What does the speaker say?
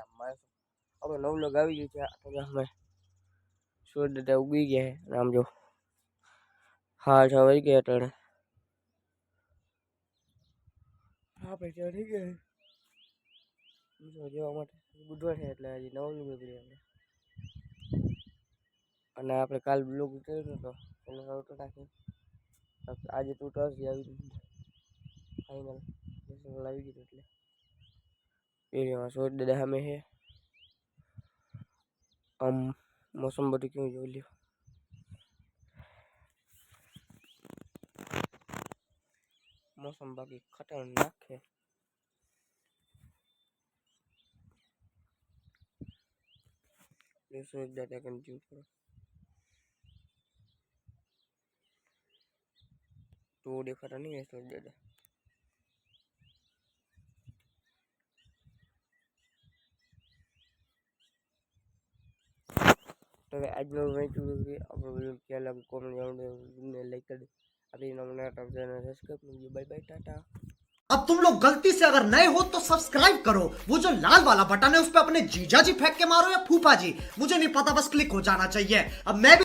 અને આપણે નવું લોગ આવી ગયું છે તો અમે સૂર્ય ઉગી ગયા છે અને આમ જો હા છ વાગી ગયા અટાણે આપણે ત્યાં થઈ ગયા જોવા માટે બુધવાર છે એટલે હજી નવું લોગ પડી આપણે અને આપણે કાલ બ્લોગ ઉતાર્યો હતો એનો આવતો નાખી આજે તૂટો આવી ફાઇનલ આવી ગયું એટલે એરિયામાં સોચ દાદા સામે છે આમ મોસમ બધું કેવું જોઈ લ્યો મોસમ બાકી ખતરનાક છે સોચ દાદા કન્ફ્યુઝ કરો તો દેખાતા નહીં સોચ દાદા તો આજનો આપણો વિડીયો ક્યાં લાગે કોમેન્ટ આવડે લાઈક કરી अपनी nominate channel subscribe bye bye tata. अब तुम लोग गलती से अगर नए हो तो सब्सक्राइब करो, वो जो लाल वाला बटन है उस पर अपने जीजा जी फेंक के मारो या फूफा जी, मुझे नहीं पता, बस क्लिक हो जाना चाहिए। अब मैं भी